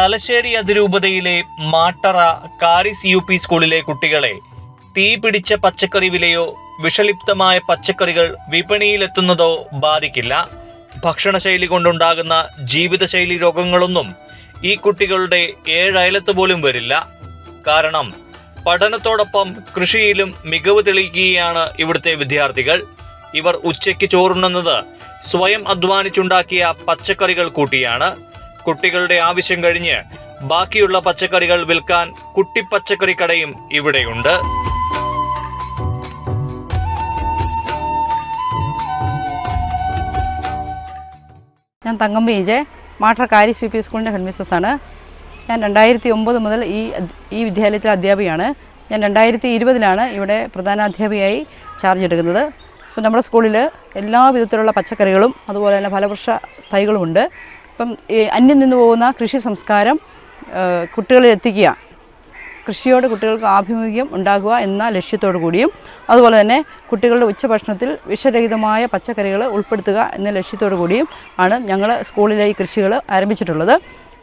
തലശ്ശേരി അതിരൂപതയിലെ Mattara CHARIS UP സ്കൂളിലെ കുട്ടികളെ തീ പിടിച്ച പച്ചക്കറി വിലയോ വിഷലിപ്തമായ പച്ചക്കറികൾ വിപണിയിലെത്തുന്നതോ ബാധിക്കില്ല. ഭക്ഷണശൈലി കൊണ്ടുണ്ടാകുന്ന ജീവിതശൈലി രോഗങ്ങളൊന്നും ഈ കുട്ടികളുടെ ഏഴയലത്ത് പോലും വരില്ല. കാരണം പഠനത്തോടൊപ്പം കൃഷിയിലും മികവ് തെളിയിക്കുകയാണ് ഇവിടുത്തെ വിദ്യാർത്ഥികൾ. ഇവർ ഉച്ചയ്ക്ക് ചോറുണ്ണുന്നത് സ്വയം അധ്വാനിച്ചുണ്ടാക്കിയ പച്ചക്കറികൾ കൂട്ടിയാണ്. കുട്ടികളുടെ ആവശ്യം കഴിഞ്ഞ് ബാക്കിയുള്ള പച്ചക്കറികൾ വിൽക്കാൻ കുട്ടിപ്പച്ചക്കറി കടയും ഇവിടെയുണ്ട്. ഞാൻ തങ്കമ്പി ഇജെ മാട്ടറ കാരിസ് UP സ്കൂളിൻ്റെ ഹെഡ് മിസ്സസ്സാണ്. ഞാൻ 2009 മുതൽ ഈ വിദ്യാലയത്തിലെ അധ്യാപികയാണ്. ഞാൻ 2020 ഇവിടെ പ്രധാനാധ്യാപികയായി ചാർജ് എടുക്കുന്നത്. അപ്പോൾ നമ്മുടെ സ്കൂളിൽ എല്ലാ വിധത്തിലുള്ള പച്ചക്കറികളും അതുപോലെ തന്നെ ഫലവൃക്ഷ തൈകളുമുണ്ട്. ഇപ്പം അന്യം നിന്ന് പോകുന്ന കൃഷി സംസ്കാരം കുട്ടികളിൽ എത്തിക്കുക, കൃഷിയോട് കുട്ടികൾക്ക് ആഭിമുഖ്യം ഉണ്ടാകുക എന്ന ലക്ഷ്യത്തോടു കൂടിയും അതുപോലെ തന്നെ കുട്ടികളുടെ ഉച്ചഭക്ഷണത്തിൽ വിഷരഹിതമായ പച്ചക്കറികൾ ഉൾപ്പെടുത്തുക എന്ന ലക്ഷ്യത്തോടു കൂടിയും ആണ് ഞങ്ങൾ സ്കൂളിലെ ഈ കൃഷികൾ ആരംഭിച്ചിട്ടുള്ളത്.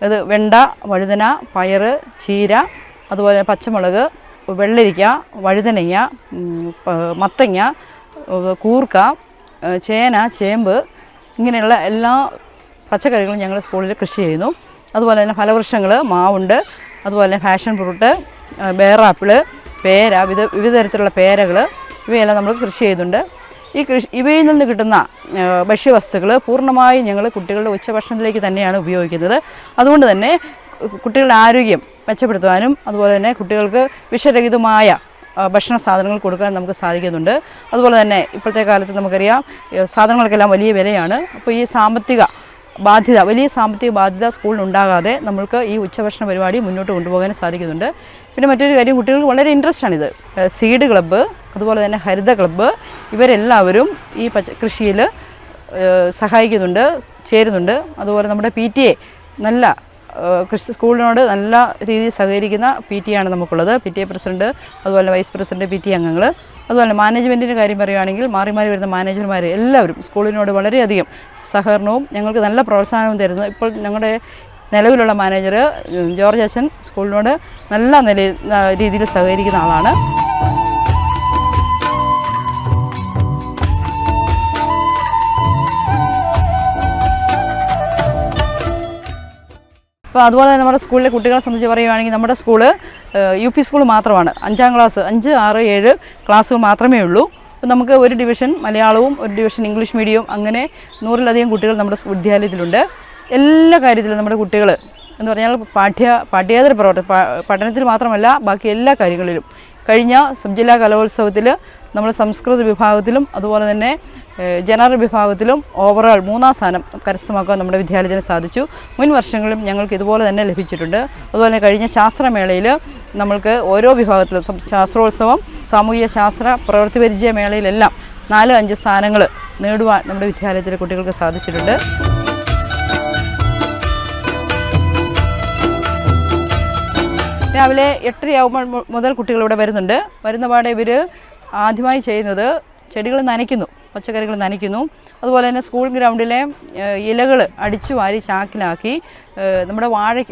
അത് വെണ്ട, വഴുതന, പയർ, ചീര, അതുപോലെ പച്ചമുളക്, വെള്ളരിക്ക, വഴുതനങ്ങ, മത്തങ്ങ, കൂർക്ക, ചേന, ചേമ്പ് ഇങ്ങനെയുള്ള എല്ലാ പച്ചക്കറികളും ഞങ്ങൾ സ്കൂളിൽ കൃഷി ചെയ്യുന്നു. അതുപോലെ തന്നെ ഫലവൃക്ഷങ്ങൾ, മാവുണ്ട്, അതുപോലെ തന്നെ പാഷൻ ഫ്രൂട്ട്, ബേറാപ്പിള്, പേര, വിവിധ തരത്തിലുള്ള പേരകൾ ഇവയെല്ലാം നമ്മൾ കൃഷി ചെയ്യുന്നുണ്ട്. ഇവയിൽ നിന്ന് കിട്ടുന്ന ഭക്ഷ്യവസ്തുക്കൾ പൂർണ്ണമായും ഞങ്ങൾ കുട്ടികളുടെ ഉച്ചഭക്ഷണത്തിലേക്ക് തന്നെയാണ് ഉപയോഗിക്കുന്നത്. അതുകൊണ്ട് തന്നെ കുട്ടികളുടെ ആരോഗ്യം മെച്ചപ്പെടുത്തുവാനും അതുപോലെ തന്നെ കുട്ടികൾക്ക് വിഷരഹിതമായ ഭക്ഷണ സാധനങ്ങൾ കൊടുക്കാൻ നമുക്ക് സാധിക്കുന്നുണ്ട്. അതുപോലെ തന്നെ ഇപ്പോഴത്തെ കാലത്ത് നമുക്കറിയാം സാധനങ്ങൾക്കെല്ലാം വലിയ വിലയാണ്. അപ്പോൾ ഈ വലിയ സാമ്പത്തിക ബാധ്യത സ്കൂളിനുണ്ടാകാതെ നമ്മൾക്ക് ഈ ഉച്ചഭക്ഷണ പരിപാടി മുന്നോട്ട് കൊണ്ടുപോകാൻ സാധിക്കുന്നുണ്ട്. പിന്നെ മറ്റൊരു കാര്യം, കുട്ടികൾക്ക് വളരെ ഇൻട്രസ്റ്റാണിത്. സീഡ് ക്ലബ്ബ്, അതുപോലെ തന്നെ ഹരിത ക്ലബ്ബ് ഇവരെല്ലാവരും ഈ കൃഷിയിൽ സഹായിക്കുന്നുണ്ട്, ചേരുന്നുണ്ട്. അതുപോലെ നമ്മുടെ PTA നല്ല സ്കൂളിനോട് നല്ല രീതിയിൽ സഹകരിക്കുന്ന PTA ആണ് നമുക്കുള്ളത്. PTA പ്രസിഡൻറ്റ്, അതുപോലെ വൈസ് പ്രസിഡൻറ്റ്, PTA അംഗങ്ങൾ, അതുപോലെ മാനേജ്മെൻറ്റിൻ്റെ കാര്യം പറയുകയാണെങ്കിൽ മാറി വരുന്ന മാനേജർമാർ എല്ലാവരും സ്കൂളിനോട് വളരെയധികം സഹകരണവും ഞങ്ങൾക്ക് നല്ല പ്രോത്സാഹനവും തരുന്നു. ഇപ്പോൾ ഞങ്ങളുടെ നിലവിലുള്ള മാനേജർ ജോർജ് അച്ഛൻ സ്കൂളിനോട് നല്ല രീതിയിൽ സഹകരിക്കുന്ന ആളാണ്. അപ്പോൾ അതുപോലെ തന്നെ നമ്മുടെ സ്കൂളിലെ കുട്ടികളെ സംബന്ധിച്ച് പറയുകയാണെങ്കിൽ നമ്മുടെ സ്കൂള് UP സ്കൂൾ മാത്രമാണ്. 5ാം ക്ലാസ് 5, 6, 7 ക്ലാസ്സുകൾ മാത്രമേ ഉള്ളൂ. അപ്പോൾ നമുക്ക് ഒരു ഡിവിഷൻ മലയാളവും ഒരു ഡിവിഷൻ ഇംഗ്ലീഷ് മീഡിയവും അങ്ങനെ 100-ലധികം കുട്ടികൾ നമ്മുടെ വിദ്യാലയത്തിലുണ്ട്. എല്ലാ കാര്യത്തിലും നമ്മുടെ കുട്ടികൾ എന്ന് പറഞ്ഞാൽ പാഠ്യേതര പഠനത്തിൽ മാത്രമല്ല ബാക്കി എല്ലാ കാര്യങ്ങളിലും കഴിഞ്ഞ സബ് ജില്ലാ കലോത്സവത്തിൽ നമ്മൾ സംസ്കൃത വിഭാഗത്തിലും അതുപോലെ തന്നെ ജനറൽ വിഭാഗത്തിലും ഓവറോൾ 3ാം സ്ഥാനം കരസ്ഥമാക്കാൻ നമ്മുടെ വിദ്യാലയത്തിന് സാധിച്ചു. മുൻ വർഷങ്ങളിലും ഞങ്ങൾക്ക് ഇതുപോലെ തന്നെ ലഭിച്ചിട്ടുണ്ട്. അതുപോലെ കഴിഞ്ഞ ശാസ്ത്രമേളയിൽ നമ്മൾക്ക് ഓരോ വിഭാഗത്തിലും ശാസ്ത്രോത്സവം, സാമൂഹിക ശാസ്ത്ര പ്രവൃത്തി പരിചയ മേളയിലെല്ലാം 4-5 സ്ഥാനങ്ങൾ നേടുവാൻ നമ്മുടെ വിദ്യാലയത്തിലെ കുട്ടികൾക്ക് സാധിച്ചിട്ടുണ്ട്. രാവിലെ 8:30 മുതൽ കുട്ടികൾ ഇവിടെ വരുന്ന പാടെ ഇവർ ആദ്യമായി ചെയ്യുന്നത് ചെടികൾ നനയ്ക്കുന്നു, പച്ചക്കറികൾ നനയ്ക്കുന്നു. അതുപോലെ തന്നെ സ്കൂൾ ഗ്രൗണ്ടിലെ ഇലകൾ അടിച്ചു വാരി ചാക്കിലാക്കി നമ്മുടെ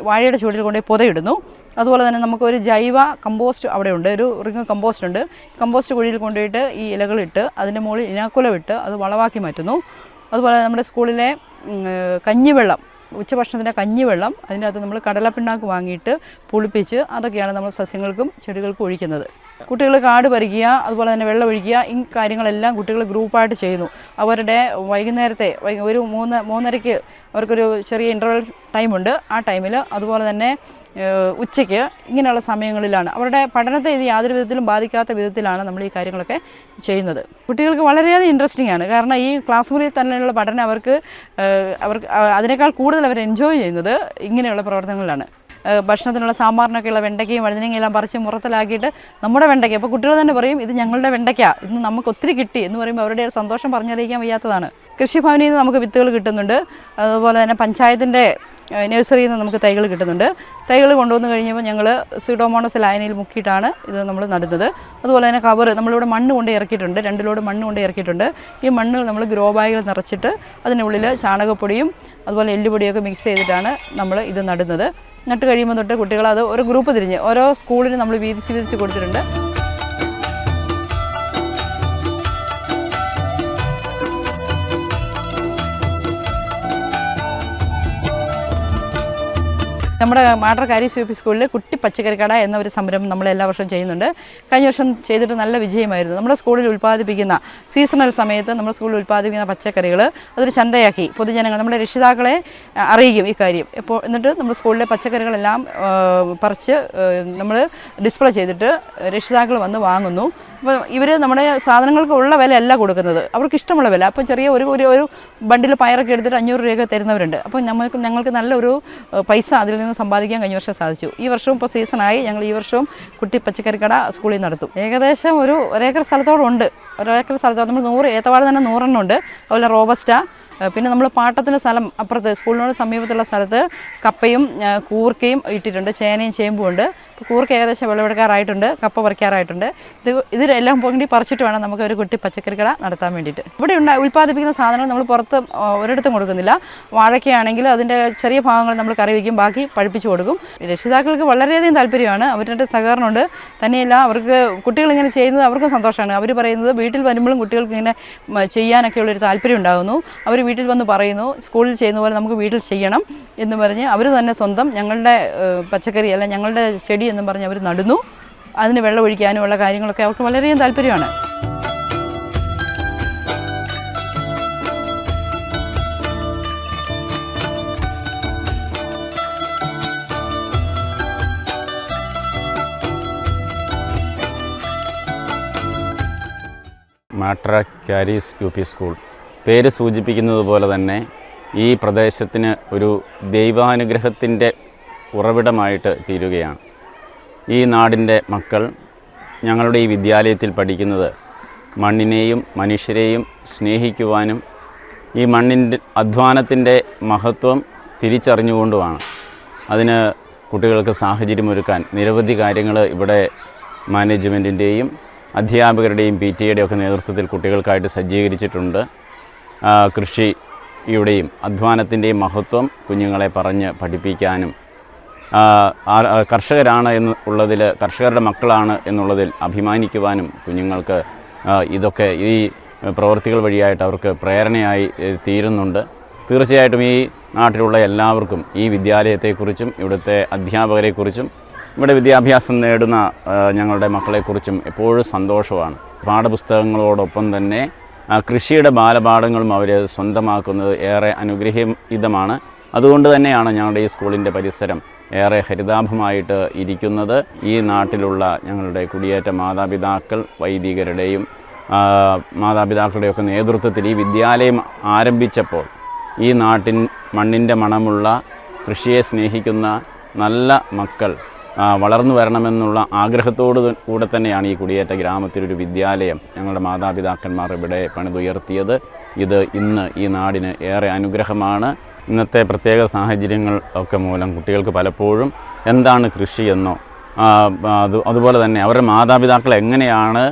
വാഴയുടെ ചുവട്ടിൽ കൊണ്ടുപോയി പുതയിടുന്നു. അതുപോലെ തന്നെ നമുക്കൊരു ജൈവ കമ്പോസ്റ്റ് അവിടെ ഉണ്ട്, ഒരു റിങ് കമ്പോസ്റ്റ് ഉണ്ട്. കമ്പോസ്റ്റ് കുഴിയിൽ കൊണ്ടുപോയിട്ട് ഈ ഇലകളിട്ട് അതിൻ്റെ മുകളിൽ ഇനാക്കുലം ഇട്ട് അത് വളമാക്കി മാറ്റുന്നു. അതുപോലെ നമ്മുടെ സ്കൂളിലെ കഞ്ഞിവെള്ളം, ഉച്ചഭക്ഷണത്തിൻ്റെ കഞ്ഞിവെള്ളം, അതിൻ്റെ അകത്ത് നമ്മൾ കടലപ്പിണ്ണാക്ക് വാങ്ങിയിട്ട് പുളിപ്പിച്ച് അതൊക്കെയാണ് നമ്മൾ സസ്യങ്ങൾക്കും ചെടികൾക്കും ഒഴിക്കുന്നത്. കുട്ടികൾ കാട് പറിക്കുക, അതുപോലെ തന്നെ വെള്ളം ഒഴിക്കുക, ഈ കാര്യങ്ങളെല്ലാം കുട്ടികൾ ഗ്രൂപ്പായിട്ട് ചെയ്യുന്നു. അവരുടെ വൈകുന്നേരത്തെ ഒരു 3:30 അവർക്കൊരു ചെറിയ ഇൻ്റർവെൽ ടൈമുണ്ട്. ആ ടൈമിൽ അതുപോലെ തന്നെ ഉച്ചയ്ക്ക് ഇങ്ങനെയുള്ള സമയങ്ങളിലാണ് അവരുടെ പഠനത്തെ ഇത് യാതൊരു വിധത്തിലും ബാധിക്കാത്ത വിധത്തിലാണ് നമ്മൾ ഈ കാര്യങ്ങളൊക്കെ ചെയ്യുന്നത്. കുട്ടികൾക്ക് വളരെയധികം ഇൻട്രസ്റ്റിംഗ് ആണ്. കാരണം ഈ ക്ലാസ് മുറിയിൽ തന്നെയുള്ള പഠനം അവർക്ക് അതിനേക്കാൾ കൂടുതൽ അവർ എൻജോയ് ചെയ്യുന്നത് ഇങ്ങനെയുള്ള പ്രവർത്തനങ്ങളിലാണ്. ഭക്ഷണത്തിനുള്ള സാമ്പാറിനൊക്കെയുള്ള വെണ്ടയ്ക്കയും വഴുതനങ്ങയും എല്ലാം പറിച്ച് മുറത്തിലാക്കിയിട്ട് നമ്മുടെ വെണ്ടയ്ക്ക, അപ്പോൾ കുട്ടികൾ തന്നെ പറയും ഇത് ഞങ്ങളുടെ വെണ്ടയ്ക്ക, ഇന്ന് നമുക്ക് ഒത്തിരി കിട്ടി എന്ന് പറയുമ്പോൾ അവരുടെ സന്തോഷം പറഞ്ഞറിയിക്കാൻ വയ്യാത്തതാണ്. കൃഷിഭവനിൽ നിന്ന് നമുക്ക് വിത്തുകൾ കിട്ടുന്നുണ്ട്. അതുപോലെ തന്നെ പഞ്ചായത്തിൻ്റെ നഴ്സറിയിൽ നിന്ന് നമുക്ക് തൈകൾ കിട്ടുന്നുണ്ട്. തൈകൾ കൊണ്ടുവന്ന് കഴിഞ്ഞപ്പോൾ ഞങ്ങൾ സ്യൂഡോമോണസ് ലായനിയിൽ മുക്കിയിട്ടാണ് ഇത് നമ്മൾ നടുന്നത്. അതുപോലെ തന്നെ കവർ നമ്മളിവിടെ മണ്ണ് കൊണ്ട് ഇറക്കിയിട്ടുണ്ട്, 2 ലോഡ് മണ്ണ് കൊണ്ട് ഇറക്കിയിട്ടുണ്ട്. ഈ മണ്ണ് നമ്മൾ ഗ്രോ ബാഗിൽ നിറച്ചിട്ട് അതിനുള്ളിൽ ചാണകപ്പൊടിയും അതുപോലെ എല്ലുപൊടിയൊക്കെ മിക്സ് ചെയ്തിട്ടാണ് നമ്മൾ ഇത് നടുന്നത്. നട്ട് കഴിയുമ്പോൾ തൊട്ട് കുട്ടികളത് ഒരു ഗ്രൂപ്പ് തിരിഞ്ഞ് ഓരോ സ്കൂളിന് നമ്മൾ വീതിച്ച് കൊടുത്തിട്ടുണ്ട്. നമ്മുടെ മാട്ടർ കാരീസ് യു പി സ്കൂളിൽ കുട്ടി പച്ചക്കറിക്കട എന്ന ഒരു സംരംഭം നമ്മൾ എല്ലാ വർഷവും ചെയ്യുന്നുണ്ട്. കഴിഞ്ഞ വർഷം ചെയ്തിട്ട് നല്ല വിജയമായിരുന്നു. നമ്മുടെ സ്കൂളിൽ ഉൽപ്പാദിപ്പിക്കുന്ന സീസണൽ സമയത്ത് നമ്മുടെ സ്കൂളിൽ ഉൽപ്പാദിപ്പിക്കുന്ന പച്ചക്കറികൾ അതൊരു ചന്തയാക്കി പൊതുജനങ്ങൾ നമ്മുടെ രക്ഷിതാക്കളെ അറിയിക്കും ഈ കാര്യം. എന്നിട്ട് നമ്മുടെ സ്കൂളിലെ പച്ചക്കറികളെല്ലാം പറിച്ച് നമ്മൾ ഡിസ്പ്ലേ ചെയ്തിട്ട് രക്ഷിതാക്കൾ വന്ന് വാങ്ങുന്നു. അപ്പോൾ ഇവർ നമ്മുടെ സാധനങ്ങൾക്ക് ഉള്ള വിലയല്ല കൊടുക്കുന്നത്, അവർക്ക് ഇഷ്ടമുള്ള വില. അപ്പോൾ ചെറിയ ഒരു ബണ്ടിൽ പയറൊക്കെ എടുത്തിട്ട് 500 രൂപയൊക്കെ തരുന്നവരുണ്ട്. അപ്പോൾ ഞങ്ങൾക്ക് നല്ലൊരു പൈസ അതിൽ നിന്ന് സമ്പാദിക്കാൻ കഴിഞ്ഞ വർഷം സാധിച്ചു. ഈ വർഷവും ഇപ്പോൾ സീസണായി, ഞങ്ങൾ ഈ വർഷവും കുട്ടി പച്ചക്കറിക്കട സ്കൂളിൽ നടത്തും. ഏകദേശം ഒരു ഏക്കർ സ്ഥലത്തോളം ഉണ്ട്. ഒരേക്കർ സ്ഥലത്തോളം നമ്മൾ 100 ഏത്തവാഴ തന്നെ 100 എണ്ണം ഉണ്ട്. അതുപോലെ റോബസ്റ്റ, പിന്നെ നമ്മൾ പാട്ടത്തിന് സ്ഥലം അപ്പുറത്ത് സ്കൂളിനോട് സമീപത്തുള്ള സ്ഥലത്ത് കപ്പയും കൂർക്കയും ഇട്ടിട്ടുണ്ട്, ചേനയും ചേമ്പും ഉണ്ട്. ഇപ്പോൾ കൂർക്ക ഏകദേശം വിളവെടുക്കാറായിട്ടുണ്ട്, കപ്പ പറിക്കാറായിട്ടുണ്ട്. ഇതിലെല്ലാം വേണ്ടി പറിച്ചിട്ട് വേണം നമുക്ക് ഒരു കുട്ടി പച്ചക്കറിക്കട നടത്താൻ വേണ്ടിയിട്ട്. ഇവിടെ ഉൽപ്പാദിപ്പിക്കുന്ന സാധനങ്ങൾ നമ്മൾ പുറത്ത് ഒരിടത്തും കൊടുക്കുന്നില്ല. വാഴയ്ക്കയാണെങ്കിൽ അതിൻ്റെ ചെറിയ ഭാഗങ്ങൾ നമ്മൾ കറി വയ്ക്കും, ബാക്കി പഴുപ്പിച്ച് കൊടുക്കും. രക്ഷിതാക്കൾക്ക് വളരെയധികം താല്പര്യമാണ്, അവരുടെ സഹകരണമുണ്ട്. തന്നെയല്ല അവർക്ക് കുട്ടികളിങ്ങനെ ചെയ്യുന്നത് അവർക്കും സന്തോഷമാണ്. അവർ പറയുന്നത് വീട്ടിൽ വരുമ്പോഴും കുട്ടികൾക്ക് ഇങ്ങനെ ചെയ്യാനൊക്കെയുള്ളൊരു താല്പര്യം ഉണ്ടാകുന്നു. അവർ വീട്ടിൽ വന്ന് പറയുന്നു സ്കൂളിൽ ചെയ്യുന്ന പോലെ നമുക്ക് വീട്ടിൽ ചെയ്യണം എന്ന് പറഞ്ഞ് അവർ തന്നെ സ്വന്തം ഞങ്ങളുടെ പച്ചക്കറി അല്ല ഞങ്ങളുടെ ചെടി എന്നും പറഞ്ഞ് അവർ നടുന്നു. അതിന് വെള്ളം ഒഴിക്കാനുമുള്ള കാര്യങ്ങളൊക്കെ അവർക്ക് വളരെയധികം താല്പര്യമാണ്. മാട്ടർ കാരീസ് യു പി സ്കൂൾ പേര് സൂചിപ്പിക്കുന്നത് പോലെ തന്നെ ഈ പ്രദേശത്തിന് ഒരു ദൈവാനുഗ്രഹത്തിൻ്റെ ഉറവിടമായിട്ട് തീരുകയാണ്. ഈ നാടിൻ്റെ മക്കൾ ഞങ്ങളുടെ ഈ വിദ്യാലയത്തിൽ പഠിക്കുന്നത് മണ്ണിനെയും മനുഷ്യരെയും സ്നേഹിക്കുവാനും ഈ മണ്ണിൻ്റെ അധ്വാനത്തിൻ്റെ മഹത്വം തിരിച്ചറിഞ്ഞുകൊണ്ടുമാണ്. അതിന് കുട്ടികൾക്ക് സാഹചര്യമൊരുക്കാൻ നിരവധി കാര്യങ്ങൾ ഇവിടെ മാനേജ്മെൻറ്റിൻ്റെയും അധ്യാപകരുടെയും PTA ഒക്കെ നേതൃത്വത്തിൽ കുട്ടികൾക്കായിട്ട് സജ്ജീകരിച്ചിട്ടുണ്ട്. കൃഷിയുടെയും അധ്വാനത്തിൻ്റെയും മഹത്വം കുഞ്ഞുങ്ങളെ പറഞ്ഞ് പഠിപ്പിക്കാനും കർഷകരാണ് എന്നുള്ളതിൽ കർഷകരുടെ മക്കളാണ് എന്നുള്ളതിൽ അഭിമാനിക്കുവാനും കുഞ്ഞുങ്ങൾക്ക് ഇതൊക്കെ ഈ പ്രവൃത്തികൾ വഴിയായിട്ട് അവർക്ക് പ്രേരണയായി തീരുന്നുണ്ട്. തീർച്ചയായിട്ടും ഈ നാട്ടിലുള്ള എല്ലാവർക്കും ഈ വിദ്യാലയത്തെക്കുറിച്ചും ഇവിടുത്തെ അധ്യാപകരെക്കുറിച്ചും ഇവിടെ വിദ്യാഭ്യാസം നേടുന്ന ഞങ്ങളുടെ മക്കളെക്കുറിച്ചും എപ്പോഴും സന്തോഷമാണ്. പാഠപുസ്തകങ്ങളോടൊപ്പം തന്നെ കൃഷിയുടെ ബാലപാഠങ്ങളും അവർ സ്വന്തമാക്കുന്നത് ഏറെ അനുഗ്രഹീതമാണ്. അതുകൊണ്ട് തന്നെയാണ് ഞങ്ങളുടെ ഈ സ്കൂളിൻ്റെ പരിസരം ഏറെ ഹരിതാഭമായിട്ട് ഇരിക്കുന്നത്. ഈ നാട്ടിലുള്ള ഞങ്ങളുടെ കുടിയേറ്റ മാതാപിതാക്കൾ വൈദികരുടെയും മാതാപിതാക്കളുടെയൊക്കെ നേതൃത്വത്തിൽ ഈ വിദ്യാലയം ആരംഭിച്ചപ്പോൾ ഈ നാട്ടിൻ മണ്ണിൻ്റെ മണമുള്ള കൃഷിയെ സ്നേഹിക്കുന്ന നല്ല മക്കൾ വളർന്നു വരണമെന്നുള്ള ആഗ്രഹത്തോടു കൂടെ തന്നെയാണ് ഈ കുടിയേറ്റ ഗ്രാമത്തിലൊരു വിദ്യാലയം ഞങ്ങളുടെ മാതാപിതാക്കന്മാർ ഇവിടെ പണിതുയർത്തിയത്. ഇത് ഇന്ന് ഈ നാടിന് ഏറെ അനുഗ്രഹമാണ്. ഇന്നത്തെ പ്രത്യേക സാഹചര്യങ്ങൾ ഒക്കെ മൂലം കുട്ടികൾക്ക് പലപ്പോഴും എന്താണ് കൃഷിയെന്നോ അതുപോലെ തന്നെ അവരുടെ മാതാപിതാക്കൾ എങ്ങനെയാണ്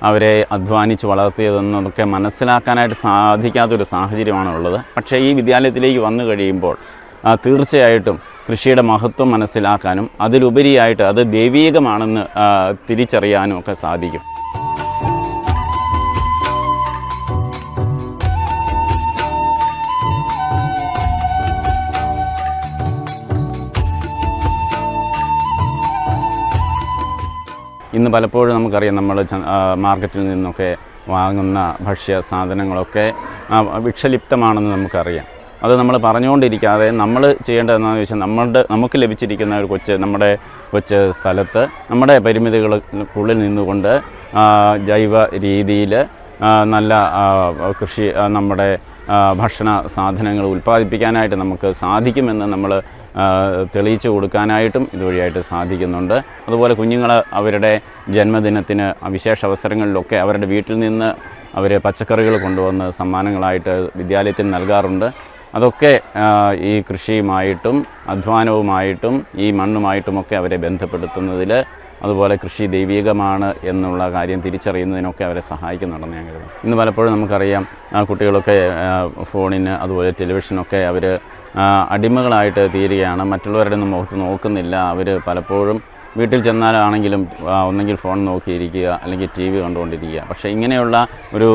അവരെ അധ്വാനിച്ച് വളർത്തിയതെന്നൊക്കെ മനസ്സിലാക്കാനായിട്ട് സാധിക്കാത്തൊരു സാഹചര്യമാണ് ഉള്ളത്. പക്ഷേ ഈ വിദ്യാലയത്തിലേക്ക് വന്നു കഴിയുമ്പോൾ തീർച്ചയായിട്ടും കൃഷിയുടെ മഹത്വം മനസ്സിലാക്കാനും അതിലുപരിയായിട്ട് അത് ദൈവീകമാണെന്ന് തിരിച്ചറിയാനും ഒക്കെ സാധിക്കും. ഇന്ന് പലപ്പോഴും നമുക്കറിയാം നമ്മൾ മാർക്കറ്റിൽ നിന്നൊക്കെ വാങ്ങുന്ന ഭക്ഷ്യ സാധനങ്ങളൊക്കെ വിഷലിപ്തമാണെന്ന് നമുക്കറിയാം. അത് നമ്മൾ പറഞ്ഞുകൊണ്ടിരിക്കാതെ നമ്മൾ ചെയ്യേണ്ടത് എന്താണെന്ന് വെച്ചാൽ നമുക്ക് ലഭിച്ചിരിക്കുന്ന ഒരു നമ്മുടെ കൊച്ചു സ്ഥലത്ത് നമ്മുടെ പരിമിതികൾക്കുള്ളിൽ നിന്നുകൊണ്ട് ജൈവ രീതിയിൽ നല്ല കൃഷി നമ്മുടെ ഭക്ഷണ സാധനങ്ങൾ ഉൽപ്പാദിപ്പിക്കാനായിട്ട് നമുക്ക് സാധിക്കുമെന്ന് നമ്മൾ തെളിയിച്ചു കൊടുക്കാനായിട്ടും ഇതുവഴിയായിട്ട് സാധിക്കുന്നുണ്ട്. അതുപോലെ കുഞ്ഞുങ്ങൾ അവരുടെ ജന്മദിനത്തിന് വിശേഷ അവസരങ്ങളിലൊക്കെ അവരുടെ വീട്ടിൽ നിന്ന് അവർ പച്ചക്കറികൾ കൊണ്ടുവന്ന് സമ്മാനങ്ങളായിട്ട് വിദ്യാലയത്തിൽ നൽകാറുണ്ട്. അതൊക്കെ ഈ കൃഷിയുമായിട്ടും അധ്വാനവുമായിട്ടും ഈ മണ്ണുമായിട്ടുമൊക്കെ അവരെ ബന്ധപ്പെടുത്തുന്നതിൽ, അതുപോലെ കൃഷി ദൈവികമാണ് എന്നുള്ള കാര്യം തിരിച്ചറിയുന്നതിനൊക്കെ അവരെ സഹായിക്കുന്നുണ്ടെന്ന് ഞാൻ കരുതുന്നു. ഇന്ന് പലപ്പോഴും നമുക്കറിയാം കുട്ടികളൊക്കെ ഫോണിന് അതുപോലെ ടെലിവിഷനൊക്കെ അവർ അടിമകളായിട്ട് തീരുകയാണ്. മറ്റുള്ളവരുടെ ഒന്നും മുഖത്ത് നോക്കുന്നില്ല. അവർ പലപ്പോഴും വീട്ടിൽ ചെന്നാലാണെങ്കിലും ഒന്നെങ്കിൽ ഫോൺ നോക്കിയിരിക്കുക അല്ലെങ്കിൽ ടി വി കണ്ടുകൊണ്ടിരിക്കുക. പക്ഷേ ഇങ്ങനെയുള്ള ഒരു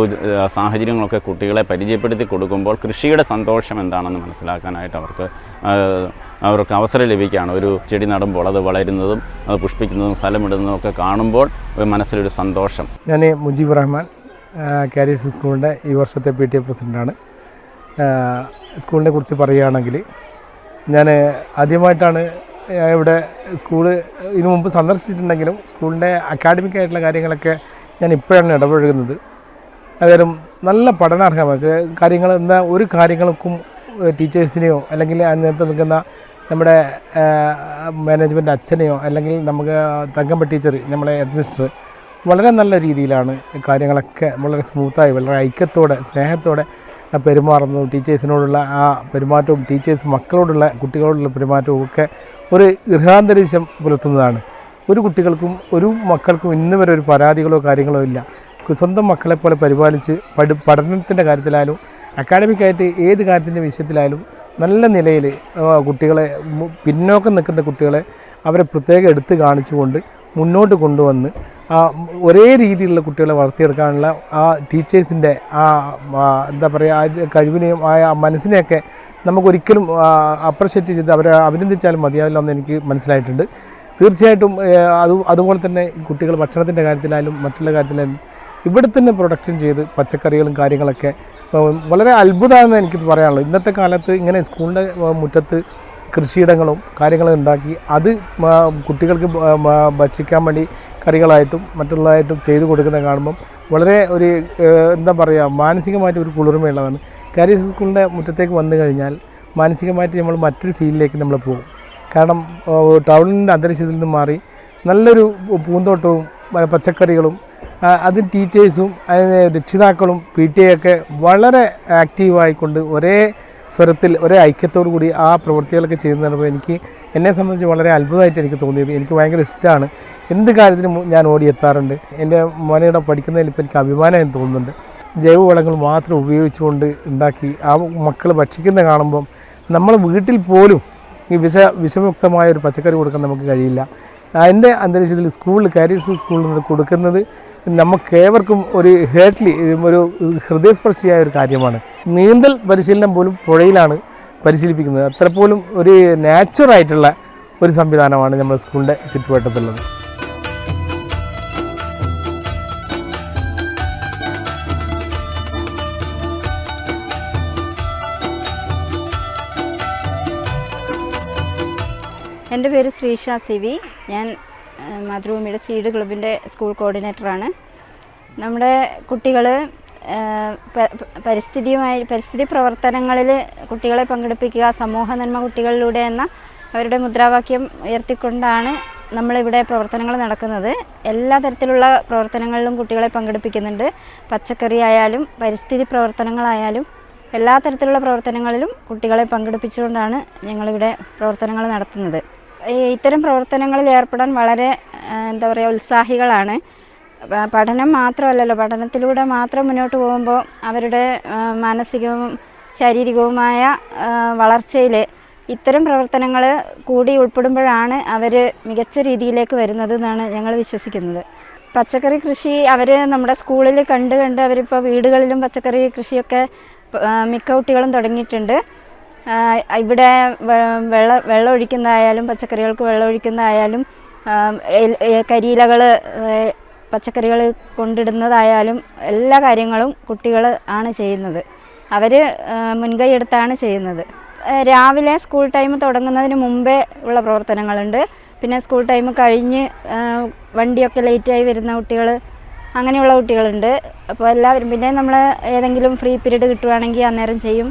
സാഹചര്യങ്ങളൊക്കെ കുട്ടികളെ പരിചയപ്പെടുത്തി കൊടുക്കുമ്പോൾ കൃഷിയുടെ സന്തോഷം എന്താണെന്ന് മനസ്സിലാക്കാനായിട്ട് അവർക്ക് അവസരം ലഭിക്കുകയാണ്. ഒരു ചെടി നടുമ്പോൾ അത് വളരുന്നതും അത് പുഷ്പിക്കുന്നതും ഫലമിടുന്നതും ഒക്കെ കാണുമ്പോൾ മനസ്സിലൊരു സന്തോഷം. ഞാൻ മുജീബ് റഹ്മാൻ, കാരിസ് സ്കൂളിൻ്റെ ഈ വർഷത്തെ PTA പ്രസിഡൻ്റാണ്. സ്കൂളിനെ കുറിച്ച് പറയുകയാണെങ്കിൽ, ഞാൻ ആദ്യമായിട്ടാണ് ഇവിടെ സ്കൂള് ഇതിനു മുമ്പ് സന്ദർശിച്ചിട്ടുണ്ടെങ്കിലും സ്കൂളിൻ്റെ അക്കാഡമിക് ആയിട്ടുള്ള കാര്യങ്ങളൊക്കെ ഞാൻ ഇപ്പോഴാണ് ഇടപഴകുന്നത്. അതായത് നല്ല പഠനാർഹമായ കാര്യങ്ങൾ, എന്താ ഒരു കാര്യങ്ങൾക്കും ടീച്ചേഴ്സിനെയോ അല്ലെങ്കിൽ അതിനകത്ത് നിൽക്കുന്ന നമ്മുടെ മാനേജ്മെൻറ്റ് അച്ഛനെയോ അല്ലെങ്കിൽ നമുക്ക് തങ്കമ്പ ടീച്ചർ, നമ്മളെ അഡ്മിനിസ്ട്രേറ്റർ വളരെ നല്ല രീതിയിലാണ് കാര്യങ്ങളൊക്കെ വളരെ സ്മൂത്തായി വളരെ ഐക്യത്തോടെ സ്നേഹത്തോടെ പെരുമാറുന്നു. ടീച്ചേഴ്സിനോടുള്ള ആ പെരുമാറ്റവും ടീച്ചേഴ്സ് മക്കളോടുള്ള കുട്ടികളോടുള്ള പെരുമാറ്റവും ഒക്കെ ഒരു ഗൃഹാന്തരീക്ഷം പുലർത്തുന്നതാണ്. ഒരു കുട്ടികൾക്കും ഒരു മക്കൾക്കും ഇന്ന് വരെ ഒരു പരാതികളോ കാര്യങ്ങളോ ഇല്ല. സ്വന്തം മക്കളെപ്പോലെ പരിപാലിച്ച് പഠനത്തിൻ്റെ കാര്യത്തിലായാലും അക്കാഡമിക്കായിട്ട് ഏത് കാര്യത്തിൻ്റെ വിഷയത്തിലായാലും നല്ല നിലയിൽ കുട്ടികളെ, പിന്നോക്കം നിൽക്കുന്ന കുട്ടികളെ അവരെ പ്രത്യേകം എടുത്ത് കാണിച്ചുകൊണ്ട് മുന്നോട്ട് കൊണ്ടുവന്ന് ഒരേ രീതിയിലുള്ള കുട്ടികളെ വളർത്തിയെടുക്കാനുള്ള ആ ടീച്ചേഴ്സിൻ്റെ എന്താ പറയുക കഴിവിനെയും ആ മനസ്സിനെയൊക്കെ നമുക്കൊരിക്കലും അപ്രിഷ്യേറ്റ് ചെയ്ത് അവരെ അഭിനന്ദിച്ചാലും മതിയാവില്ല എന്ന് എനിക്ക് മനസ്സിലായിട്ടുണ്ട്. തീർച്ചയായിട്ടും അതുപോലെ തന്നെ കുട്ടികൾ ഭക്ഷണത്തിൻ്റെ കാര്യത്തിലായാലും മറ്റുള്ള കാര്യത്തിലായാലും ഇവിടെ തന്നെ പ്രൊഡക്ഷൻ ചെയ്ത് പച്ചക്കറികളും കാര്യങ്ങളൊക്കെ വളരെ അത്ഭുതമാണെന്ന് എനിക്കിത് പറയാനുള്ളൂ. ഇന്നത്തെ കാലത്ത് ഇങ്ങനെ സ്കൂളിൻ്റെ മുറ്റത്ത് കൃഷിയിടങ്ങളും കാര്യങ്ങളും ഉണ്ടാക്കി അത് കുട്ടികൾക്ക് ഭക്ഷിക്കാൻ വേണ്ടി കറികളായിട്ടും മറ്റുള്ളതായിട്ടും ചെയ്തു കൊടുക്കുന്നത് കാണുമ്പം വളരെ ഒരു എന്താ പറയുക മാനസികമായിട്ട് ഒരു കുളിർമയുള്ളതാണ്. കാരിസ് സ്കൂളിൻ്റെ മുറ്റത്തേക്ക് വന്നു കഴിഞ്ഞാൽ മാനസികമായിട്ട് നമ്മൾ മറ്റൊരു ഫീലിലേക്ക് നമ്മൾ പോകും. കാരണം ടൗണിൻ്റെ അന്തരീക്ഷത്തിൽ നിന്ന് മാറി നല്ലൊരു പൂന്തോട്ടവും പച്ചക്കറികളും അതിന് ടീച്ചേഴ്സും അതിന് രക്ഷിതാക്കളും PTA ഒക്കെ വളരെ ആക്റ്റീവായിക്കൊണ്ട് ഒരേ സ്വരത്തിൽ ഒരേ ഐക്യത്തോടു കൂടി ആ പ്രവൃത്തികളൊക്കെ ചെയ്യുന്നപ്പോൾ എന്നെ സംബന്ധിച്ച് വളരെ അത്ഭുതമായിട്ട് എനിക്ക് തോന്നിയത്. എനിക്ക് ഭയങ്കര ഇഷ്ടമാണ്. എന്ത് കാര്യത്തിനും ഞാൻ ഓടിയെത്താറുണ്ട്. എൻ്റെ മോനയുടെ പഠിക്കുന്നതിൽ ഇപ്പോൾ എനിക്ക് അഭിമാനം തോന്നുന്നുണ്ട്. ജൈവവളങ്ങൾ മാത്രം ഉപയോഗിച്ചുകൊണ്ട് ഉണ്ടാക്കി ആ മക്കൾ ഭക്ഷിക്കുന്ന കാണുമ്പം നമ്മൾ വീട്ടിൽ പോലും ഈ വിഷമുക്തമായ ഒരു പച്ചക്കറി കൊടുക്കാൻ നമുക്ക് കഴിയില്ല. അതിൻ്റെ അന്തരീക്ഷത്തിൽ സ്കൂളിൽ കാരിസ് സ്കൂളിൽ നിന്ന് കൊടുക്കുന്നത് നമുക്കേവർക്കും ഒരു ഒരു ഹൃദയസ്പർശിയായ ഒരു കാര്യമാണ്. നീന്തൽ പരിശീലനം പോലും പുഴയിലാണ് പരിശീലിപ്പിക്കുന്നത്. അത്ര പോലും ഒരു നാച്ചുറായിട്ടുള്ള ഒരു സംവിധാനമാണ് നമ്മുടെ സ്കൂളിൻ്റെ ചുറ്റുവട്ടത്തുള്ളത്. എൻ്റെ പേര് ശ്രീഷ CV. ഞാൻ മാതൃഭൂമിയുടെ സീഡ് ക്ലബിൻ്റെ സ്കൂൾ കോർഡിനേറ്ററാണ്. നമ്മുടെ കുട്ടികൾ പരിസ്ഥിതി പ്രവർത്തനങ്ങളിൽ കുട്ടികളെ പങ്കെടുപ്പിക്കുക, സമൂഹ നന്മ കുട്ടികളിലൂടെ എന്ന അവരുടെ മുദ്രാവാക്യം ഉയർത്തിക്കൊണ്ടാണ് നമ്മളിവിടെ പ്രവർത്തനങ്ങൾ നടക്കുന്നത്. എല്ലാ തരത്തിലുള്ള പ്രവർത്തനങ്ങളിലും കുട്ടികളെ പങ്കെടുപ്പിക്കുന്നുണ്ട്. പച്ചക്കറി ആയാലും പരിസ്ഥിതി പ്രവർത്തനങ്ങളായാലും എല്ലാ തരത്തിലുള്ള പ്രവർത്തനങ്ങളിലും കുട്ടികളെ പങ്കെടുപ്പിച്ചുകൊണ്ടാണ് ഞങ്ങളിവിടെ പ്രവർത്തനങ്ങൾ നടത്തുന്നത്. ഇത്തരം പ്രവർത്തനങ്ങളിൽ ഏർപ്പെടാൻ വളരെ എന്താ പറയുക ഉത്സാഹികളാണ്. പഠനം മാത്രമല്ലല്ലോ, പഠനത്തിലൂടെ മാത്രം മുന്നോട്ട് പോകുമ്പോൾ അവരുടെ മാനസികവും ശാരീരികവുമായ വളർച്ചയിൽ ഇത്തരം പ്രവർത്തനങ്ങൾ കൂടി ഉൾപ്പെടുമ്പോഴാണ് അവർ മികച്ച രീതിയിലേക്ക് വരുന്നത് എന്നാണ് ഞങ്ങൾ വിശ്വസിക്കുന്നത്. പച്ചക്കറി കൃഷി അവർ നമ്മുടെ സ്കൂളിൽ കണ്ട് അവരിപ്പോൾ വീടുകളിലും പച്ചക്കറി കൃഷിയൊക്കെ മിക്ക കുട്ടികളും തുടങ്ങിയിട്ടുണ്ട്. ഇവിടെ വെള്ളം ഒഴിക്കുന്നതായാലും പച്ചക്കറികൾക്ക് വെള്ളം ഒഴിക്കുന്നതായാലും കരിയിലകൾ പച്ചക്കറികൾ കൊണ്ടിടുന്നതായാലും എല്ലാ കാര്യങ്ങളും കുട്ടികൾ ആണ് ചെയ്യുന്നത്. അവർ മുൻകൈ എടുത്താണ് ചെയ്യുന്നത്. രാവിലെ സ്കൂൾ ടൈം തുടങ്ങുന്നതിന് മുമ്പേ ഉള്ള പ്രവർത്തനങ്ങളുണ്ട്. പിന്നെ സ്കൂൾ ടൈം കഴിഞ്ഞ് വണ്ടിയൊക്കെ ലേറ്റായി വരുന്ന കുട്ടികൾ, അങ്ങനെയുള്ള കുട്ടികളുണ്ട്. അപ്പോൾ എല്ലാവരും പിന്നെ നമ്മൾ ഏതെങ്കിലും ഫ്രീ പീരീഡ് കിട്ടുവാണെങ്കിൽ അന്നേരം ചെയ്യും.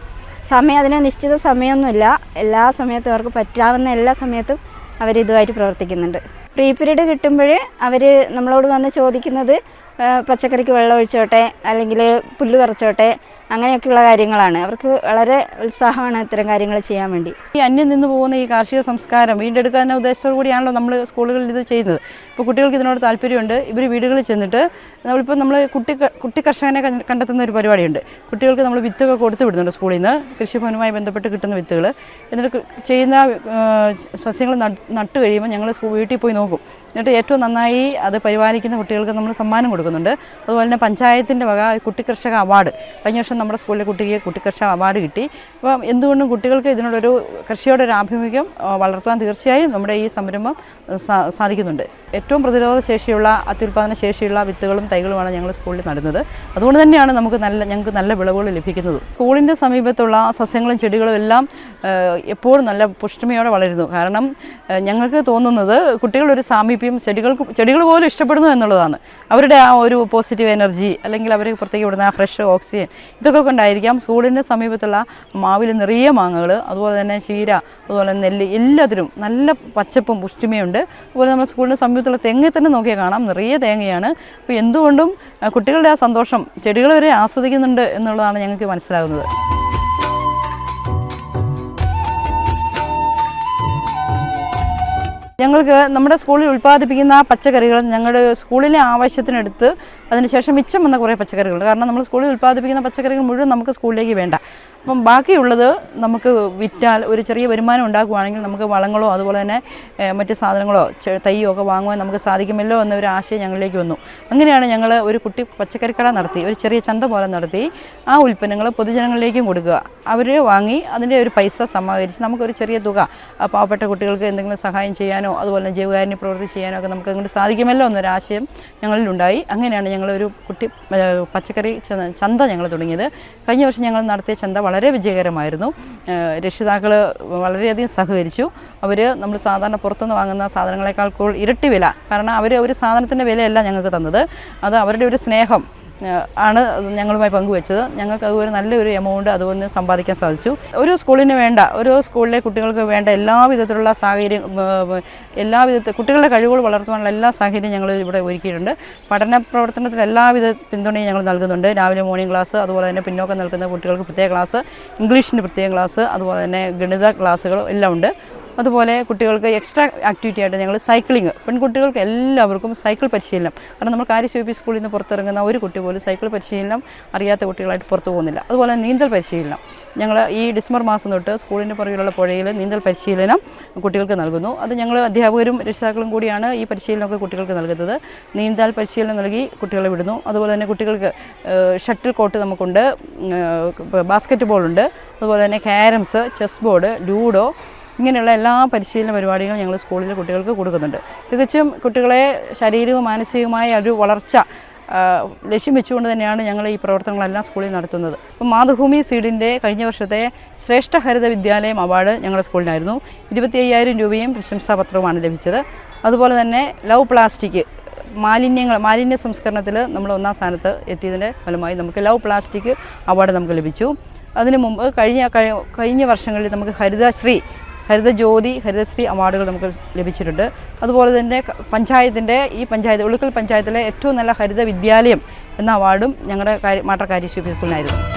അതിന് നിശ്ചിത സമയമൊന്നുമില്ല. എല്ലാ സമയത്തും അവർക്ക് പറ്റാവുന്ന എല്ലാ സമയത്തും അവരിതുമായിട്ട് പ്രവർത്തിക്കുന്നുണ്ട്. ഫ്രീ പീരീഡ് കിട്ടുമ്പോൾ അവർ നമ്മളോട് വന്ന് ചോദിക്കുന്നത് പച്ചക്കറിക്ക് വെള്ളം ഒഴിച്ചോട്ടെ, അല്ലെങ്കിൽ പുല്ല് പറിച്ചോട്ടെ, അങ്ങനെയൊക്കെയുള്ള കാര്യങ്ങളാണ്. അവർക്ക് വളരെ ഉത്സാഹമാണ് ഇത്തരം കാര്യങ്ങൾ ചെയ്യാൻ വേണ്ടി. ഈ അന്യം നിന്ന് പോകുന്ന ഈ കാർഷിക സംസ്കാരം വീണ്ടെടുക്കാൻ ഉദ്ദേശത്തോടു കൂടിയാണല്ലോ നമ്മൾ സ്കൂളുകളിൽ ഇത് ചെയ്യുന്നത്. ഇപ്പോൾ കുട്ടികൾക്ക് ഇതിനോട് താല്പര്യമുണ്ട്. ഇവർ വീടുകളിൽ ചെന്നിട്ട് നമ്മൾ കുട്ടി കർഷകനെ കണ്ടെത്തുന്ന ഒരു പരിപാടിയുണ്ട്. കുട്ടികൾക്ക് നമ്മൾ വിത്തൊക്കെ കൊടുത്തു വിടുന്നുണ്ട് സ്കൂളിൽ നിന്ന്, കൃഷിഭവനുമായി ബന്ധപ്പെട്ട് കിട്ടുന്ന വിത്തുകൾ. എന്നിട്ട് ചെയ്യുന്ന സസ്യങ്ങൾ നട്ട് കഴിയുമ്പോൾ ഞങ്ങൾ വീട്ടിൽ പോയി നോക്കും. എന്നിട്ട് ഏറ്റവും നന്നായി അത് പരിപാലിക്കുന്ന കുട്ടികൾക്ക് നമ്മൾ സമ്മാനം കൊടുക്കുന്നുണ്ട്. അതുപോലെ തന്നെ പഞ്ചായത്തിൻ്റെ വക കുട്ടിക്കർഷക അവാർഡ്, കഴിഞ്ഞ വർഷം നമ്മുടെ സ്കൂളിലെ കുട്ടിക്ക് കുട്ടിക്കർഷക അവാർഡ് കിട്ടി. അപ്പം എന്തുകൊണ്ടും കുട്ടികൾക്ക് ഇതിനോടൊരു കൃഷിയോടൊരു ആഭിമുഖ്യം വളർത്താൻ തീർച്ചയായും നമ്മുടെ ഈ സംരംഭം സാധിക്കുന്നുണ്ട്. ഏറ്റവും പ്രതിരോധ ശേഷിയുള്ള അത്യുൽപാദന ശേഷിയുള്ള വിത്തുകളും തൈകളുമാണ് ഞങ്ങൾ സ്കൂളിൽ നടുന്നത്. അതുകൊണ്ട് തന്നെയാണ് ഞങ്ങൾക്ക് നല്ല വിളവുകൾ ലഭിക്കുന്നത്. സ്കൂളിൻ്റെ സമീപത്തുള്ള സസ്യങ്ങളും ചെടികളും എല്ലാം എപ്പോഴും നല്ല പുഷ്ടിമയോടെ വളരുന്നു. കാരണം ഞങ്ങൾക്ക് തോന്നുന്നത് കുട്ടികളൊരു സാമീപ്യം ചെടികൾ പോലും ഇഷ്ടപ്പെടുന്നു എന്നുള്ളതാണ്. അവരുടെ ആ ഒരു പോസിറ്റീവ് എനർജി, അല്ലെങ്കിൽ അവർ പുറത്തേക്ക് വിടുന്ന ആ ഫ്രഷ് ഓക്സിജൻ, ഇതൊക്കെ കൊണ്ടായിരിക്കാം സ്കൂളിൻ്റെ സമീപത്തുള്ള മാവിൽ നിറയെ മാങ്ങകൾ, അതുപോലെ തന്നെ ചീര, അതുപോലെ നെല്ല്, എല്ലാത്തിനും നല്ല പച്ചപ്പും പുഷ്ടിമയുണ്ട്. അതുപോലെ നമ്മൾ സ്കൂളിൻ്റെ സമീപത്തുള്ള തെങ്ങിൽ തന്നെ നോക്കിയാൽ കാണാം നിറയെ തേങ്ങയാണ്. അപ്പോൾ എന്തുകൊണ്ടും കുട്ടികളുടെ ആ സന്തോഷം ചെടികൾ വരെ ആസ്വദിക്കുന്നുണ്ട് എന്നുള്ളതാണ് ഞങ്ങൾക്ക് മനസ്സിലാകുന്നത്. ഞങ്ങൾക്ക് നമ്മുടെ സ്കൂളിൽ ഉൽപ്പാദിപ്പിക്കുന്ന പച്ചക്കറികൾ ഞങ്ങളുടെ സ്കൂളിലെ ആവശ്യത്തിനെടുത്ത് അതിനുശേഷം മിച്ചം വന്ന കുറേ പച്ചക്കറികളുണ്ട്. കാരണം നമ്മൾ സ്കൂളിൽ ഉൽപ്പാദിപ്പിക്കുന്ന പച്ചക്കറികൾ മുഴുവൻ നമുക്ക് സ്കൂളിലേക്ക് വേണ്ട. അപ്പം ബാക്കിയുള്ളത് നമുക്ക് വിറ്റാൽ ഒരു ചെറിയ വരുമാനം ഉണ്ടാക്കുകയാണെങ്കിൽ നമുക്ക് വളങ്ങളോ അതുപോലെ തന്നെ മറ്റ് സാധനങ്ങളോ തൈയോ ഒക്കെ വാങ്ങുവാൻ നമുക്ക് സാധിക്കുമല്ലോ എന്നൊരു ആശയം ഞങ്ങളിലേക്ക് വന്നു. അങ്ങനെയാണ് ഞങ്ങൾ ഒരു കുട്ടി പച്ചക്കറിക്കട നടത്തി, ഒരു ചെറിയ ചന്ത പോലെ നടത്തി ആ ഉൽപ്പന്നങ്ങൾ പൊതുജനങ്ങളിലേക്കും കൊടുക്കുക. അവർ വാങ്ങി അതിൻ്റെ ഒരു പൈസ സമാഹരിച്ച് നമുക്കൊരു ചെറിയ തുക പാവപ്പെട്ട കുട്ടികൾക്ക് എന്തെങ്കിലും സഹായം ചെയ്യാനോ അതുപോലെ തന്നെ ജീവകാരുണ്യ പ്രവൃത്തി ചെയ്യാനോ ഒക്കെ നമുക്ക് അങ്ങോട്ട് സാധിക്കുമല്ലോ എന്നൊരാശയം ഞങ്ങളിലുണ്ടായി. അങ്ങനെയാണ് ഞങ്ങളൊരു പച്ചക്കറി ചന്ത ഞങ്ങൾ തുടങ്ങിയത്. കഴിഞ്ഞ വർഷം ഞങ്ങൾ നടത്തിയ ചന്ത വളരെ വിജയകരമായിരുന്നു. രക്ഷിതാക്കൾ വളരെയധികം സഹകരിച്ചു. അവർ നമ്മൾ സാധാരണ പുറത്തുനിന്ന് വാങ്ങുന്ന സാധനങ്ങളെക്കാൾ ഇരട്ടി വില, കാരണം അവർ ഒരു സാധനത്തിൻ്റെ വിലയല്ല ഞങ്ങൾക്ക് തന്നത്, അത് അവരുടെ ഒരു സ്നേഹം ആണ് ഞങ്ങളുമായി പങ്കുവെച്ചത്. ഞങ്ങൾക്ക് അതുപോലെ നല്ലൊരു എമൗണ്ട് അതുപോലെ സമ്പാദിക്കാൻ സാധിച്ചു. ഒരു സ്കൂളിലെ കുട്ടികൾക്ക് വേണ്ട എല്ലാവിധത്തിലുള്ള സാഹചര്യം, കുട്ടികളുടെ കഴിവുകൾ വളർത്തുവാനുള്ള എല്ലാ സാഹചര്യവും ഞങ്ങൾ ഇവിടെ ഒരുക്കിയിട്ടുണ്ട്. പഠന പ്രവർത്തനത്തിൽ എല്ലാവിധ പിന്തുണയും ഞങ്ങൾ നൽകുന്നുണ്ട്. രാവിലെ മോർണിംഗ് ക്ലാസ്, അതുപോലെ തന്നെ പിന്നോക്കം നിൽക്കുന്ന കുട്ടികൾക്ക് പ്രത്യേക ക്ലാസ്, ഇംഗ്ലീഷിന് പ്രത്യേക ക്ലാസ്, അതുപോലെ തന്നെ ഗണിത ക്ലാസ്സുകൾ എല്ലാം ഉണ്ട്. അതുപോലെ കുട്ടികൾക്ക് എക്സ്ട്രാ ആക്ടിവിറ്റി ആയിട്ട് ഞങ്ങൾ സൈക്ലിങ്, പെൺകുട്ടികൾക്ക് എല്ലാവർക്കും സൈക്കിൾ പരിശീലനം. കാരണം നമ്മൾ കാരിസ് UP സ്കൂളിൽ നിന്ന് പുറത്തിറങ്ങുന്ന ഒരു കുട്ടി പോലും സൈക്കിൾ പരിശീലനം അറിയാത്ത കുട്ടികളായിട്ട് പുറത്തു പോകുന്നില്ല. അതുപോലെ നീന്തൽ പരിശീലനം ഞങ്ങൾ ഈ ഡിസംബർ മാസം തൊട്ട് സ്കൂളിൻ്റെ പുറകിലുള്ള പുഴയിൽ നീന്തൽ പരിശീലനം കുട്ടികൾക്ക് നൽകുന്നു. അത് ഞങ്ങൾ അധ്യാപകരും രക്ഷിതാക്കളും കൂടിയാണ് ഈ പരിശീലനമൊക്കെ കുട്ടികൾക്ക് നൽകുന്നത്. നീന്തൽ പരിശീലനം നൽകി കുട്ടികളെ വിടുന്നു. അതുപോലെ തന്നെ കുട്ടികൾക്ക് ഷട്ടിൽ കോർട്ട് നമുക്കുണ്ട്, ബാസ്ക്കറ്റ് ബോളുണ്ട്, അതുപോലെ തന്നെ ക്യാരംസ്, ചെസ് ബോർഡ്, ലൂഡോ, ഇങ്ങനെയുള്ള എല്ലാ പരിശീലന പരിപാടികളും ഞങ്ങൾ സ്കൂളിലെ കുട്ടികൾക്ക് കൊടുക്കുന്നുണ്ട്. തികച്ചും കുട്ടികളെ ശാരീരികവും മാനസികവുമായ ഒരു വളർച്ച ലക്ഷ്യം വെച്ചുകൊണ്ട് തന്നെയാണ് ഞങ്ങൾ ഈ പ്രവർത്തനങ്ങളെല്ലാം സ്കൂളിൽ നടത്തുന്നത്. അപ്പം മാതൃഭൂമി സീഡിൻ്റെ കഴിഞ്ഞ വർഷത്തെ ശ്രേഷ്ഠ ഹരിത വിദ്യാലയം അവാർഡ് ഞങ്ങളുടെ സ്കൂളിനായിരുന്നു. 25,000 രൂപയും പ്രശംസാപത്രവുമാണ് ലഭിച്ചത്. അതുപോലെ തന്നെ ലവ് പ്ലാസ്റ്റിക് മാലിന്യ സംസ്കരണത്തിൽ നമ്മൾ 1ാം സ്ഥാനത്ത് എത്തിയതിൻ്റെ ഫലമായി നമുക്ക് ലവ് പ്ലാസ്റ്റിക് അവാർഡ് നമുക്ക് ലഭിച്ചു. അതിനു മുമ്പ് കഴിഞ്ഞ വർഷങ്ങളിൽ നമുക്ക് ഹരിതജ്യോതി, ഹരിതശ്രീ അവാർഡുകൾ നമുക്ക് ലഭിച്ചിട്ടുണ്ട്. അതുപോലെ തന്നെ ഉളുക്കൽ പഞ്ചായത്തിലെ ഏറ്റവും നല്ല ഹരിത വിദ്യാലയം എന്ന അവാർഡും ഞങ്ങളുടെ മാട്ടർ കാരിസ് UP സ്കൂളിനായിരുന്നു.